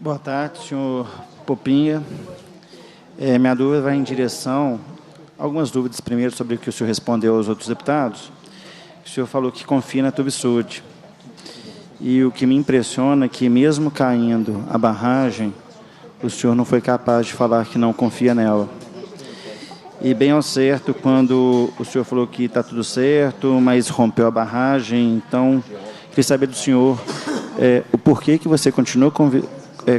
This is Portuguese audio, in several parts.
Boa tarde, senhor Popinha. Minha dúvida vai em direção... Algumas dúvidas primeiro sobre o que o senhor respondeu aos outros deputados. O senhor falou que confia na Tuvisud. E o que me impressiona é que, mesmo caindo a barragem, o senhor não foi capaz de falar que não confia nela. E bem ao certo, quando o senhor falou que está tudo certo, mas rompeu a barragem, então, queria saber do senhor o porquê que você continua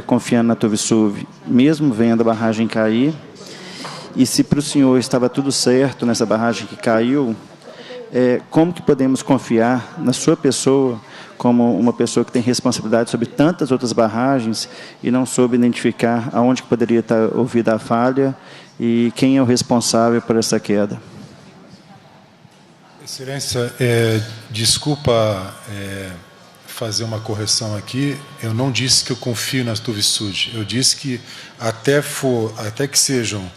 confiando na Tuvisud, mesmo vendo a barragem cair, e se para o senhor estava tudo certo nessa barragem que caiu, como que podemos confiar na sua pessoa como uma pessoa que tem responsabilidade sobre tantas outras barragens e não soube identificar aonde que poderia estar ouvida a falha e quem é o responsável por essa queda? Excelência, desculpa fazer uma correção aqui. Eu não disse que eu confio na Tuvisud. Eu disse que até que sejam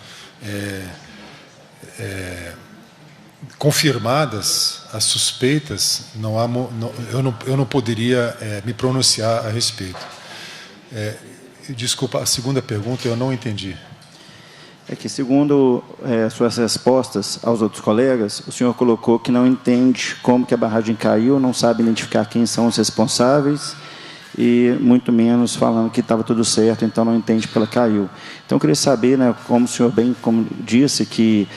confirmadas as suspeitas, eu não poderia me pronunciar a respeito. Desculpa, a segunda pergunta eu não entendi. É que, segundo suas respostas aos outros colegas, o senhor colocou que não entende como que a barragem caiu, não sabe identificar quem são os responsáveis e muito menos falando que estava tudo certo, então não entende porque ela caiu. Então, eu queria saber, né, como o senhor bem disse, que,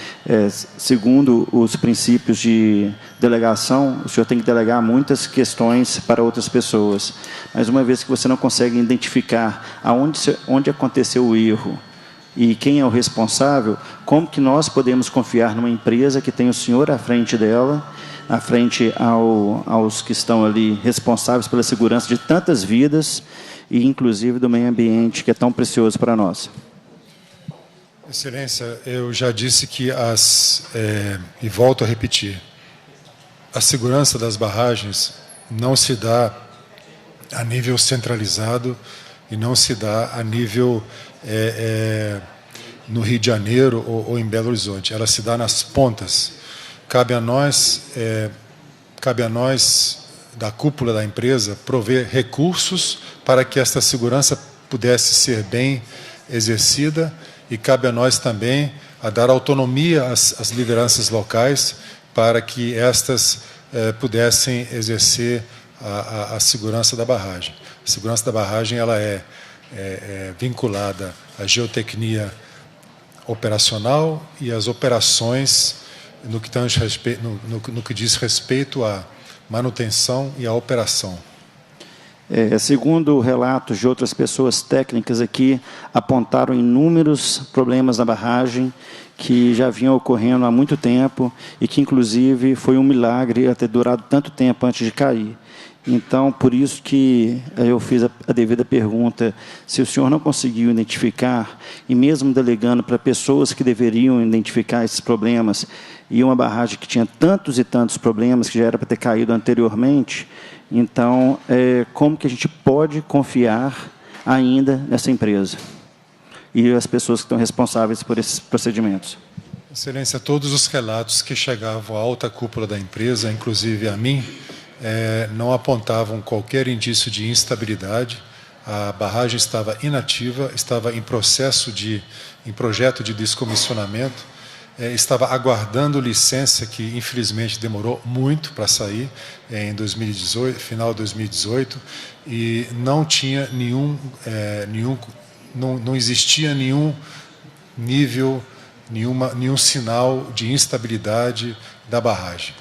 segundo os princípios de delegação, o senhor tem que delegar muitas questões para outras pessoas. Mas, uma vez que você não consegue identificar onde aconteceu o erro e quem é o responsável, como que nós podemos confiar numa empresa que tem o senhor à frente dela, à frente aos que estão ali responsáveis pela segurança de tantas vidas e, inclusive, do meio ambiente, que é tão precioso para nós? Excelência, eu já disse que e volto a repetir, a segurança das barragens não se dá a nível centralizado e não se dá a nível no Rio de Janeiro ou em Belo Horizonte. Ela se dá nas pontas. Cabe a nós, da cúpula da empresa, prover recursos para que esta segurança pudesse ser bem exercida e cabe a nós também a dar autonomia às lideranças locais para que estas pudessem exercer a segurança da barragem. A segurança da barragem ela é vinculada à geotecnia operacional e às operações no que diz respeito à manutenção e à operação. Segundo relatos de outras pessoas técnicas aqui, apontaram inúmeros problemas na barragem que já vinham ocorrendo há muito tempo e que, inclusive, foi um milagre ter durado tanto tempo antes de cair. Então, por isso que eu fiz a devida pergunta, se o senhor não conseguiu identificar, e mesmo delegando para pessoas que deveriam identificar esses problemas, e uma barragem que tinha tantos e tantos problemas, que já era para ter caído anteriormente, então, como que a gente pode confiar ainda nessa empresa? E as pessoas que estão responsáveis por esses procedimentos? Excelência, todos os relatos que chegavam à alta cúpula da empresa, inclusive a mim, não apontavam qualquer indício de instabilidade. A barragem estava inativa, estava em projeto de descomissionamento, estava aguardando licença, que infelizmente demorou muito para sair, em 2018, final de 2018, e não tinha não existia nenhum nível, nenhum sinal de instabilidade da barragem.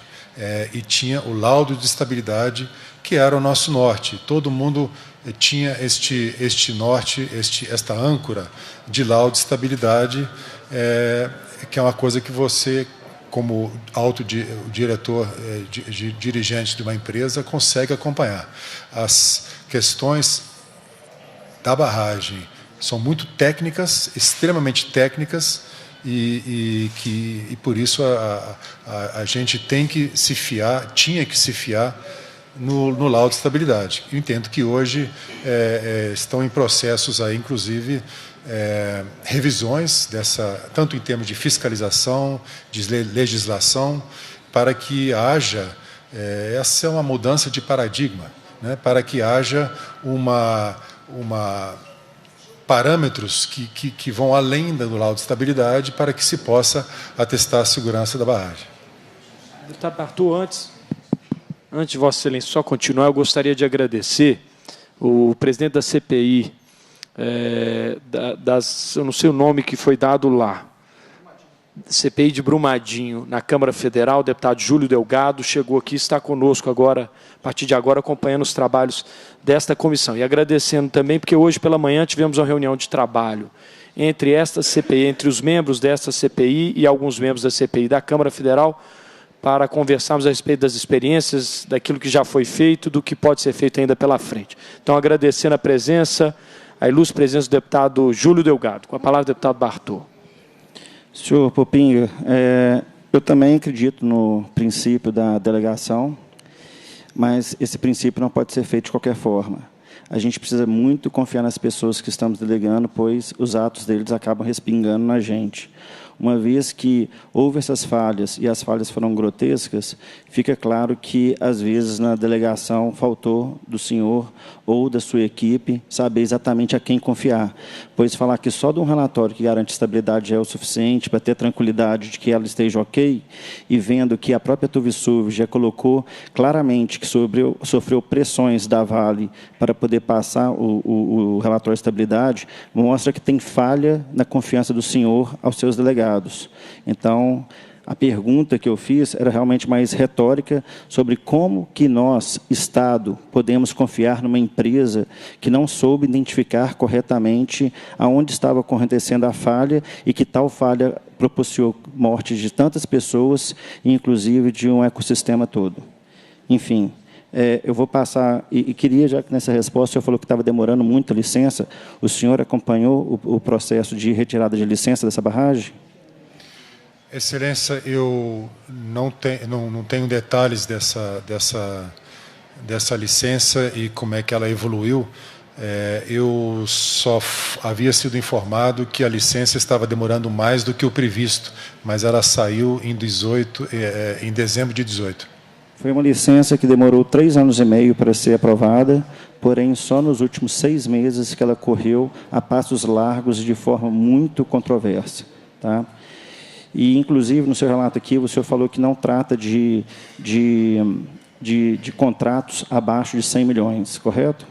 E tinha o laudo de estabilidade, que era o nosso norte. Todo mundo tinha este norte, esta âncora de laudo de estabilidade, que é uma coisa que você, como diretor, dirigente de uma empresa, consegue acompanhar. As questões da barragem são muito técnicas, extremamente técnicas, e por isso a gente tinha que se fiar no laudo de estabilidade. Eu entendo que hoje estão em processos aí, inclusive, revisões tanto em termos de fiscalização, de legislação, para que haja, essa é uma mudança de paradigma, né, para que haja uma parâmetros que vão além do laudo de estabilidade para que se possa atestar a segurança da barragem. Deputado Bartô, antes de Vossa Excelência só continuar, eu gostaria de agradecer o presidente da CPI, eu não sei o nome que foi dado lá, CPI de Brumadinho, na Câmara Federal, o deputado Júlio Delgado, chegou aqui e está conosco agora, a partir de agora, acompanhando os trabalhos desta comissão. E agradecendo também, porque hoje pela manhã tivemos uma reunião de trabalho entre esta CPI, entre os membros desta CPI e alguns membros da CPI da Câmara Federal, para conversarmos a respeito das experiências, daquilo que já foi feito, do que pode ser feito ainda pela frente. Então, agradecendo a presença, a ilustre presença do deputado Júlio Delgado. Com a palavra, o deputado Bartô. Senhor Popinga, eu também acredito no princípio da delegação, mas esse princípio não pode ser feito de qualquer forma. A gente precisa muito confiar nas pessoas que estamos delegando, pois os atos deles acabam respingando na gente. Uma vez que houve essas falhas, e as falhas foram grotescas, fica claro que, às vezes, na delegação faltou do senhor ou da sua equipe saber exatamente a quem confiar. Pois falar que só de um relatório que garante estabilidade já é o suficiente para ter tranquilidade de que ela esteja ok, e vendo que a própria Tuvisub já colocou claramente que sofreu pressões da Vale para poder passar o relatório de estabilidade, mostra que tem falha na confiança do senhor aos seus delegados. Então, a pergunta que eu fiz era realmente mais retórica sobre como que nós, Estado, podemos confiar numa empresa que não soube identificar corretamente aonde estava acontecendo a falha e que tal falha propiciou morte de tantas pessoas, inclusive de um ecossistema todo. Enfim, eu vou passar, e queria, já que nessa resposta o senhor falou que estava demorando muito a licença, o senhor acompanhou o processo de retirada de licença dessa barragem? Excelência, eu não tenho detalhes dessa licença e como é que ela evoluiu. Eu só havia sido informado que a licença estava demorando mais do que o previsto, mas ela saiu em dezembro de 2018. Foi uma licença que demorou 3 anos e meio para ser aprovada, porém só nos últimos 6 meses que ela correu a passos largos e de forma muito controversa. Tá? E, inclusive, no seu relato aqui, o senhor falou que não trata de contratos abaixo de 100 milhões, correto?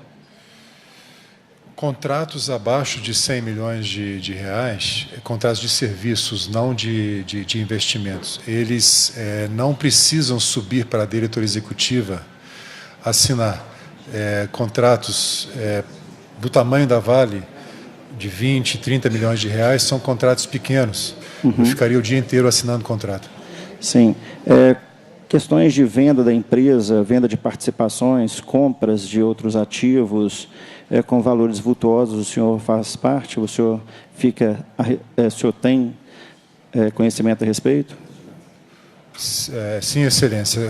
Contratos abaixo de 100 milhões de reais, contratos de serviços, não de investimentos, eles não precisam subir para a diretoria executiva, assinar contratos do tamanho da Vale, de 20, 30 milhões de reais, são contratos pequenos. Eu ficaria o dia inteiro assinando contrato. Sim. Questões de venda da empresa, venda de participações, compras de outros ativos com valores vultuosos, o senhor faz parte? O senhor tem conhecimento a respeito? Sim, Excelência.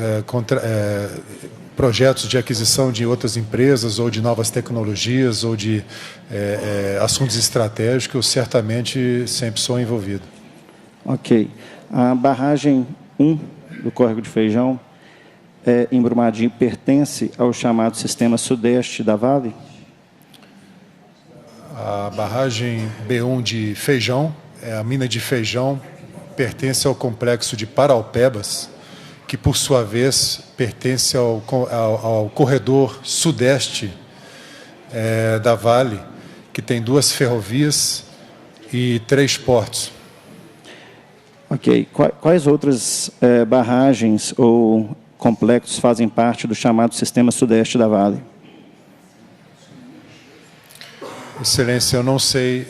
Projetos de aquisição de outras empresas ou de novas tecnologias ou de assuntos estratégicos, eu certamente sempre sou envolvido. Ok. A barragem 1 do Córrego de Feijão, em Brumadinho, pertence ao chamado Sistema Sudeste da Vale? A barragem B1 de Feijão, a mina de Feijão, pertence ao complexo de Paraupebas, que, por sua vez, pertence ao corredor sudeste da Vale, que tem 2 ferrovias e 3 portos. Ok. Quais outras barragens ou complexos fazem parte do chamado Sistema Sudeste da Vale? Excelência, eu não sei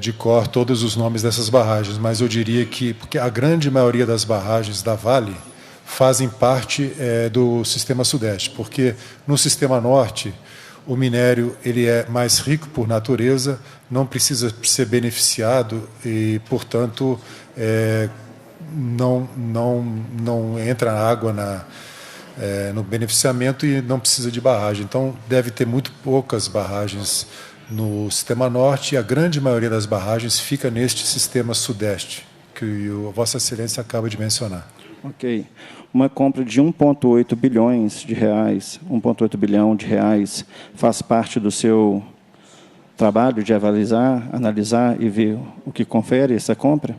de cor todos os nomes dessas barragens, mas eu diria que porque a grande maioria das barragens da Vale fazem parte do Sistema Sudeste, porque no Sistema Norte o minério ele é mais rico por natureza, não precisa ser beneficiado e, portanto, não entra água no beneficiamento e não precisa de barragem. Então, deve ter muito poucas barragens no Sistema Norte e a grande maioria das barragens fica neste Sistema Sudeste, que Vossa Excelência acaba de mencionar. Ok. Uma compra de 1,8 bilhões de reais, 1,8 bilhão de reais, faz parte do seu trabalho de avalizar, analisar e ver o que confere essa compra?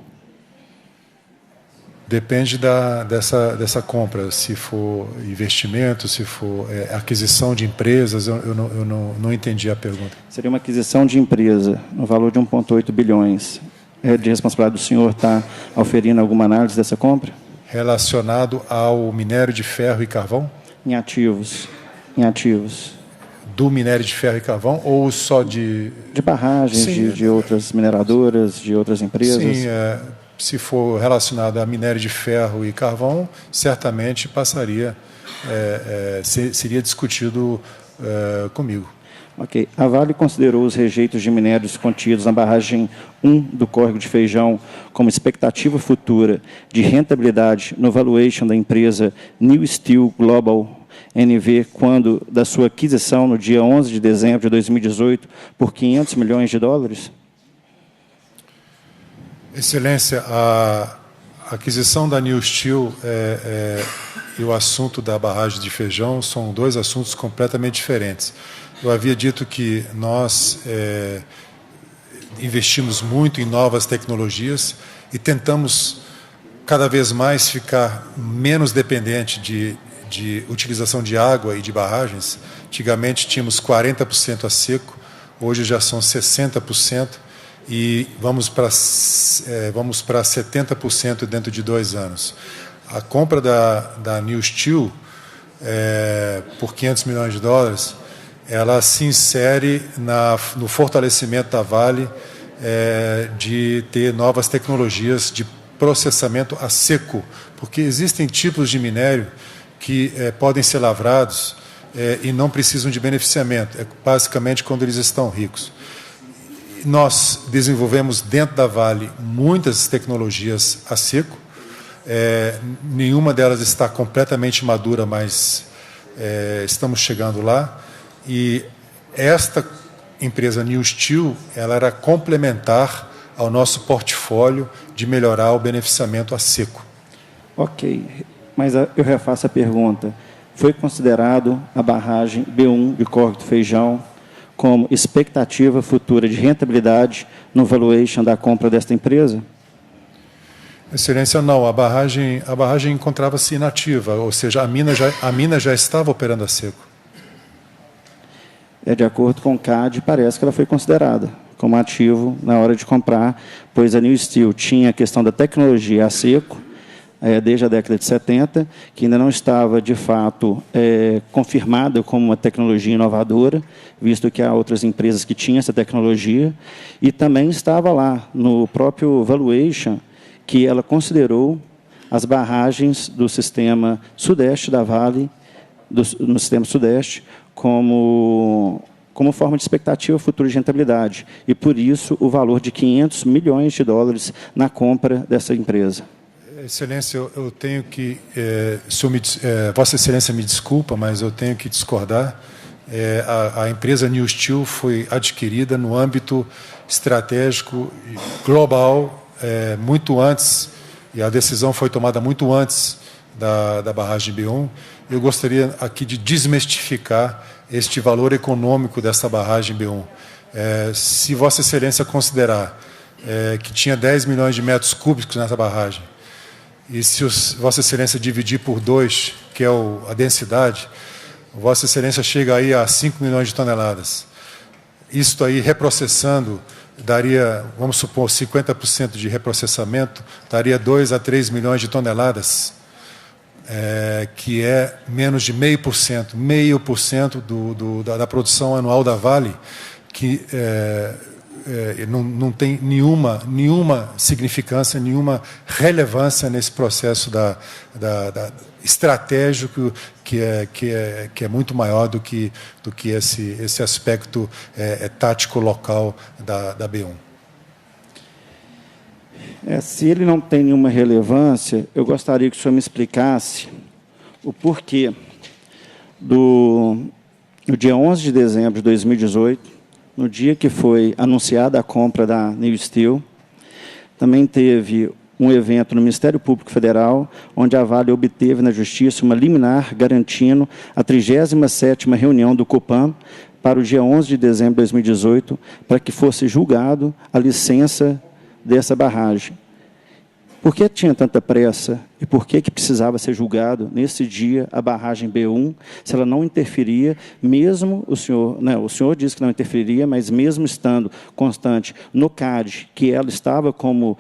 Depende dessa compra, se for investimento, se for aquisição de empresas, eu não entendi a pergunta. Seria uma aquisição de empresa no valor de 1,8 bilhões. É de responsabilidade do senhor estar auferindo alguma análise dessa compra? Relacionado ao minério de ferro e carvão? Em ativos. Em ativos. Do minério de ferro e carvão ou só de... De barragens, de outras mineradoras, de outras empresas? Sim, se for relacionado a minério de ferro e carvão, certamente passaria, seria discutido comigo. Ok. A Vale considerou os rejeitos de minérios contidos na barragem 1 do Córrego de Feijão como expectativa futura de rentabilidade no valuation da empresa New Steel Global NV, quando da sua aquisição no dia 11 de dezembro de 2018 por 500 milhões de dólares? Excelência, a aquisição da New Steel e o assunto da barragem de Feijão são dois assuntos completamente diferentes. Eu havia dito que nós investimos muito em novas tecnologias e tentamos cada vez mais ficar menos dependente de utilização de água e de barragens. Antigamente tínhamos 40% a seco, hoje já são 60%. E vamos para 70% dentro de 2 anos. A compra da New Steel por 500 milhões de dólares, ela se insere no fortalecimento da Vale de ter novas tecnologias de processamento a seco, porque existem tipos de minério que podem ser lavrados e não precisam de beneficiamento, basicamente quando eles estão ricos. Nós desenvolvemos dentro da Vale muitas tecnologias a seco, nenhuma delas está completamente madura, mas estamos chegando lá. E esta empresa New Steel, ela era complementar ao nosso portfólio de melhorar o beneficiamento a seco. Ok, mas eu refaço a pergunta. Foi considerado a barragem B1 de Córrego do Feijão como expectativa futura de rentabilidade no valuation da compra desta empresa? Excelência, não. A barragem encontrava-se inativa, ou seja, a mina já estava operando a seco. De acordo com o CAD, parece que ela foi considerada como ativo na hora de comprar, pois a New Steel tinha a questão da tecnologia a seco, desde a década de 70, que ainda não estava, de fato, confirmada como uma tecnologia inovadora, visto que há outras empresas que tinham essa tecnologia, e também estava lá, no próprio valuation, que ela considerou as barragens do sistema sudeste da Vale, no sistema sudeste, como forma de expectativa futura de rentabilidade, e, por isso, o valor de 500 milhões de dólares na compra dessa empresa. Excelência, eu tenho que... Vossa Excelência me desculpa, mas eu tenho que discordar. A empresa New Steel foi adquirida no âmbito estratégico global muito antes, e a decisão foi tomada muito antes da barragem B1. Eu gostaria aqui de desmistificar este valor econômico dessa barragem B1. Se Vossa Excelência considerar que tinha 10 milhões de metros cúbicos nessa barragem, e se Vossa Excelência dividir por 2, que é a densidade, Vossa Excelência chega aí a 5 milhões de toneladas. Isto aí, reprocessando, daria, vamos supor, 50% de reprocessamento, daria 2 a 3 milhões de toneladas, que é menos de 0,5% da produção anual da Vale, que não tem nenhuma significância, nenhuma relevância nesse processo estratégico que é muito maior do que esse aspecto tático local da B1. Se ele não tem nenhuma relevância, eu gostaria que o senhor me explicasse o porquê no dia 11 de dezembro de 2018, no dia que foi anunciada a compra da New Steel, também teve um evento no Ministério Público Federal, onde a Vale obteve na Justiça uma liminar garantindo a 37ª reunião do Copan para o dia 11 de dezembro de 2018 para que fosse julgado a licença dessa barragem. Por que tinha tanta pressa e por que precisava ser julgado nesse dia a barragem B1, se ela não interferia, mesmo o senhor disse que não interferiria, mas mesmo estando constante no CAD, que ela estava como,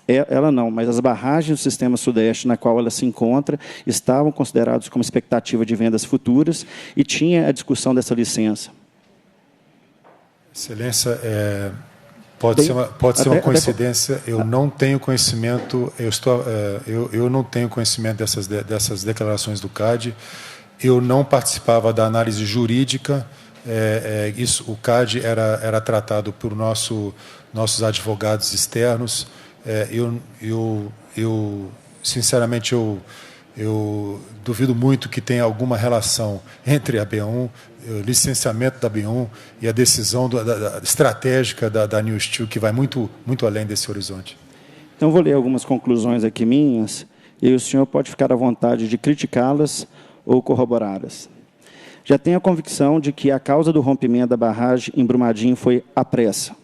ela não, mas as barragens do Sistema Sudeste na qual ela se encontra estavam consideradas como expectativa de vendas futuras e tinha a discussão dessa licença. Excelência, pode ser uma coincidência. Eu não tenho conhecimento. Eu não tenho conhecimento dessas declarações do CAD. Eu não participava da análise jurídica. O CAD era tratado por nossos advogados externos. Sinceramente, eu duvido muito que tenha alguma relação entre a B1, o licenciamento da B1 e a decisão estratégica da New Steel, que vai muito além desse horizonte. Então, vou ler algumas conclusões aqui minhas, e o senhor pode ficar à vontade de criticá-las ou corroborá-las. Já tenho a convicção de que a causa do rompimento da barragem em Brumadinho foi a pressa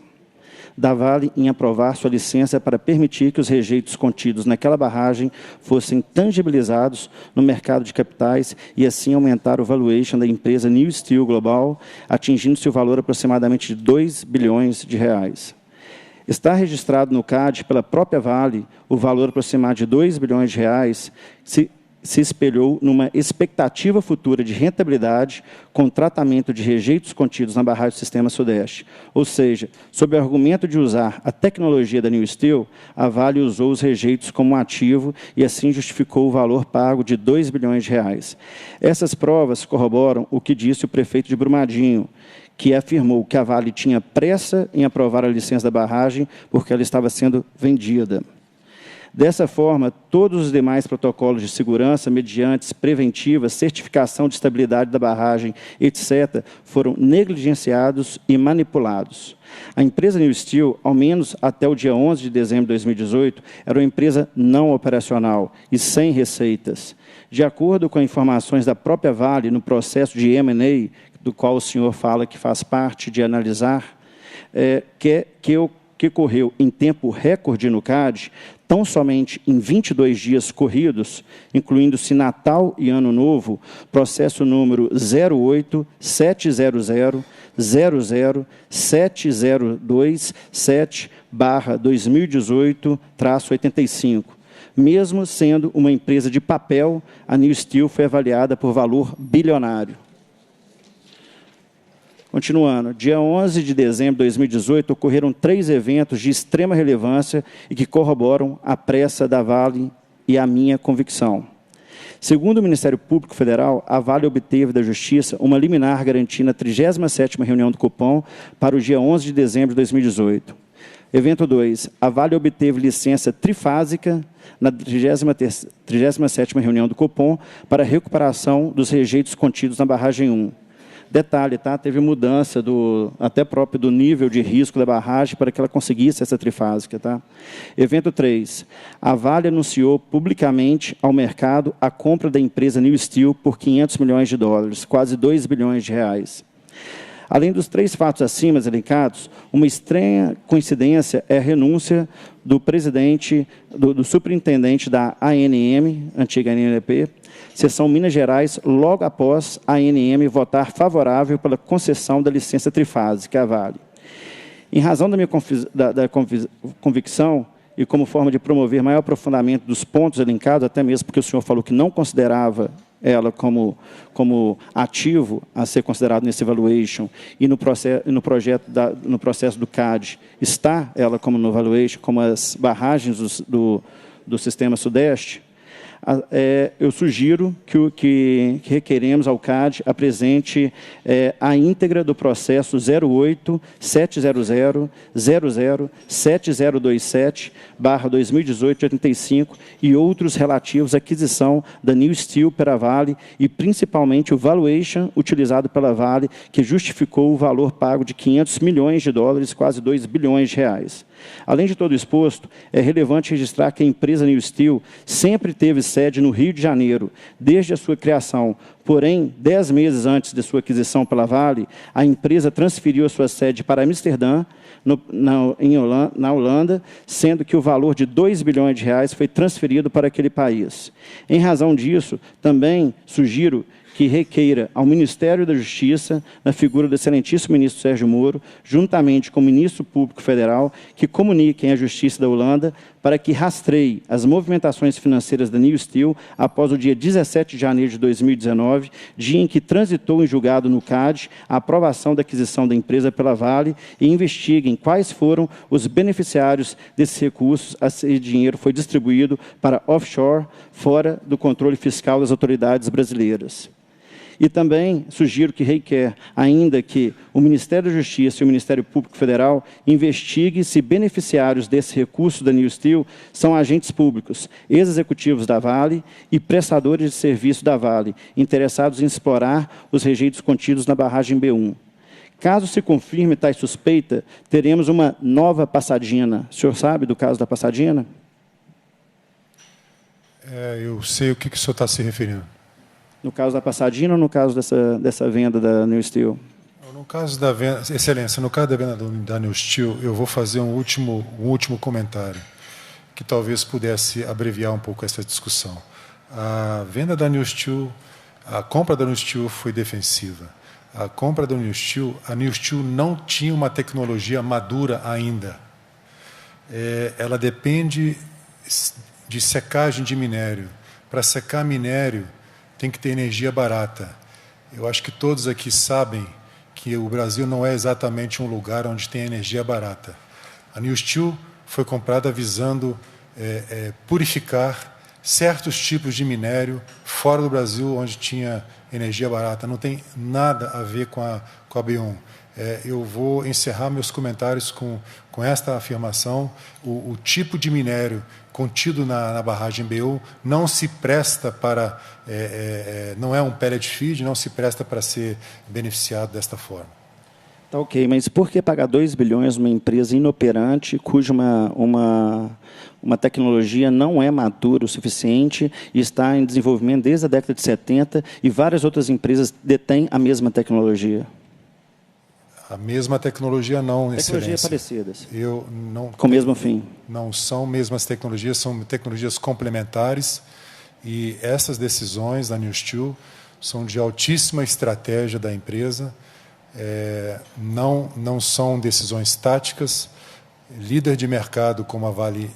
da Vale em aprovar sua licença para permitir que os rejeitos contidos naquela barragem fossem tangibilizados no mercado de capitais e assim aumentar o valuation da empresa New Steel Global, atingindo-se o valor aproximadamente de 2 bilhões de reais. Está registrado no CAD pela própria Vale o valor aproximado de 2 bilhões de reais se espelhou numa expectativa futura de rentabilidade com tratamento de rejeitos contidos na barragem do Sistema Sudeste. Ou seja, sob o argumento de usar a tecnologia da New Steel, a Vale usou os rejeitos como ativo e assim justificou o valor pago de 2 bilhões de reais. Essas provas corroboram o que disse o prefeito de Brumadinho, que afirmou que a Vale tinha pressa em aprovar a licença da barragem porque ela estava sendo vendida. Dessa forma, todos os demais protocolos de segurança, mediante preventivas, certificação de estabilidade da barragem, etc., foram negligenciados e manipulados. A empresa New Steel, ao menos até o dia 11 de dezembro de 2018, era uma empresa não operacional e sem receitas. De acordo com informações da própria Vale no processo de M&A, do qual o senhor fala que faz parte de analisar, que correu em tempo recorde no CAD, tão somente em 22 dias corridos, incluindo-se Natal e Ano Novo, processo número 087007027/2018-85. Mesmo sendo uma empresa de papel, a New Steel foi avaliada por valor bilionário. Continuando, dia 11 de dezembro de 2018, ocorreram 3 eventos de extrema relevância e que corroboram a pressa da Vale e a minha convicção. Segundo o Ministério Público Federal, a Vale obteve da Justiça uma liminar garantindo a 37ª reunião do Copom para o dia 11 de dezembro de 2018. Evento 2, a Vale obteve licença trifásica na 37ª reunião do Copom para a recuperação dos rejeitos contidos na barragem 1. Detalhe, tá? Teve mudança até próprio do nível de risco da barragem para que ela conseguisse essa trifásica. Tá? Evento 3. A Vale anunciou publicamente ao mercado a compra da empresa New Steel por US$500 milhões, quase 2 bilhões de reais. Além dos 3 fatos acima elencados, uma estranha coincidência é a renúncia do do superintendente da ANM, antiga ANP, seção Minas Gerais, logo após a ANM votar favorável pela concessão da licença trifásica à Vale. Em razão da minha convicção, e como forma de promover maior aprofundamento dos pontos elencados, até mesmo porque o senhor falou que não considerava ela como ativo a ser considerado nesse evaluation, e no processo do CAD está ela como no evaluation, como as barragens do Sistema Sudeste, eu sugiro que requeremos ao CAD apresente a íntegra do processo 08-700-00-7027/2018-85 e outros relativos à aquisição da New Steel pela Vale e, principalmente, o valuation utilizado pela Vale, que justificou o valor pago de US$500 milhões, quase 2 bilhões de reais. Além de todo o exposto, é relevante registrar que a empresa New Steel sempre teve sede no Rio de Janeiro, desde a sua criação. Porém, 10 meses antes de sua aquisição pela Vale, a empresa transferiu a sua sede para Amsterdã, na Holanda, sendo que o valor de 2 bilhões de reais foi transferido para aquele país. Em razão disso, também sugiro que requeira ao Ministério da Justiça, na figura do excelentíssimo ministro Sérgio Moro, juntamente com o Ministro Público Federal, que comuniquem à Justiça da Holanda para que rastreie as movimentações financeiras da New Steel após o dia 17 de janeiro de 2019, dia em que transitou em julgado no CAD a aprovação da aquisição da empresa pela Vale, e investiguem quais foram os beneficiários desses recursos. Esse dinheiro foi distribuído para offshore, fora do controle fiscal das autoridades brasileiras. E também sugiro que requer ainda que o Ministério da Justiça e o Ministério Público Federal investiguem se beneficiários desse recurso da New Steel são agentes públicos, ex-executivos da Vale e prestadores de serviço da Vale, interessados em explorar os rejeitos contidos na barragem B1. Caso se confirme tais suspeita, teremos uma nova Passadina. O senhor sabe do caso da Passadina? Eu sei o que o senhor está se referindo. No caso da Passadina ou no caso dessa venda da New Steel? No caso da venda, Excelência, no caso da venda da New Steel, eu vou fazer um último comentário, que talvez pudesse abreviar um pouco essa discussão. A venda da New Steel, a compra da New Steel foi defensiva. A compra da New Steel, a New Steel não tinha uma tecnologia madura ainda. Ela depende de secagem de minério. Para secar minério, tem que ter energia barata. Eu acho que todos aqui sabem que o Brasil não é exatamente um lugar onde tem energia barata. A New Steel foi comprada visando purificar certos tipos de minério fora do Brasil, onde tinha energia barata. Não tem nada a ver com a B1. Eu vou encerrar meus comentários com esta afirmação. O tipo de minério contido na barragem B1 não se presta para, não é um pellet feed, não se presta para ser beneficiado desta forma. Tá ok, mas por que pagar 2 bilhões numa empresa inoperante, cuja uma tecnologia não é madura o suficiente e está em desenvolvimento desde a década de 70 e várias outras empresas detêm a mesma tecnologia? A mesma tecnologia não, Tecnologias Excelência. parecidas. Com o mesmo fim. Não são mesmas tecnologias, são tecnologias complementares, e essas decisões da New Steel são de altíssima estratégia da empresa, não são decisões táticas. Líder de mercado como a Vale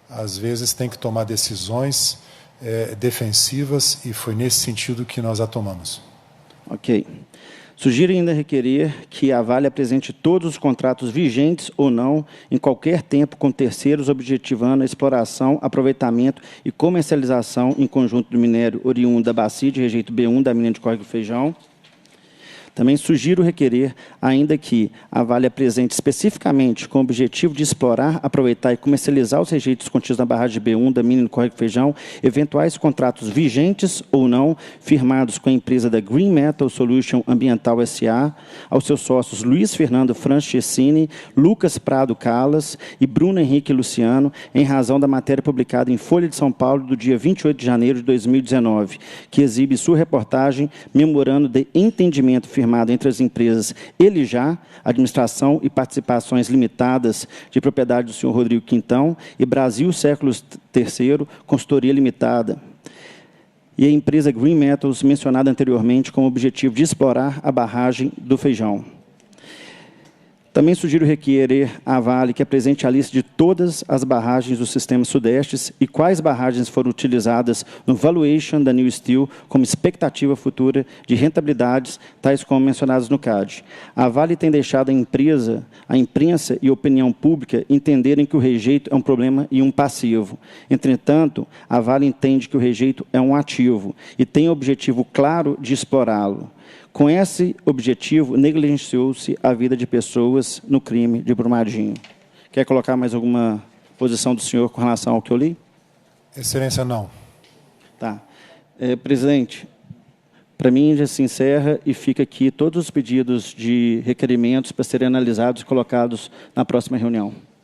às vezes tem que tomar decisões defensivas, e foi nesse sentido que nós a tomamos. Ok. Sugiro ainda requerer que a Vale apresente todos os contratos vigentes ou não, em qualquer tempo, com terceiros, objetivando a exploração, aproveitamento e comercialização em conjunto do minério oriundo da bacia de rejeito B1 da mina de Córrego do Feijão. Também sugiro requerer ainda que a Vale apresente especificamente com o objetivo de explorar, aproveitar e comercializar os rejeitos contidos na barragem B1 da mina do Córrego do Feijão, eventuais contratos vigentes ou não, firmados com a empresa da Green Metal Solution Ambiental S.A., aos seus sócios Luiz Fernando Francescini, Lucas Prado Calas e Bruno Henrique Luciano, em razão da matéria publicada em Folha de São Paulo do dia 28 de janeiro de 2019, que exibe sua reportagem memorando de entendimento firmado entre as empresas Elijá, Administração e Participações Limitadas, de propriedade do senhor Rodrigo Quintão, e Brasil Séculos III, Consultoria Limitada, e a empresa Green Metals, mencionada anteriormente, com o objetivo de explorar a barragem do Feijão. Também sugiro requerer à Vale que apresente a lista de todas as barragens do Sistema Sudeste e quais barragens foram utilizadas no valuation da New Steel como expectativa futura de rentabilidades, tais como mencionadas no CAD. A Vale tem deixado a imprensa e a opinião pública entenderem que o rejeito é um problema e um passivo. Entretanto, a Vale entende que o rejeito é um ativo e tem o objetivo claro de explorá-lo. Com esse objetivo, negligenciou-se a vida de pessoas no crime de Brumadinho. Quer colocar mais alguma posição do senhor com relação ao que eu li? Excelência, não. Tá. Presidente, para mim já se encerra e fica aqui todos os pedidos de requerimentos para serem analisados e colocados na próxima reunião.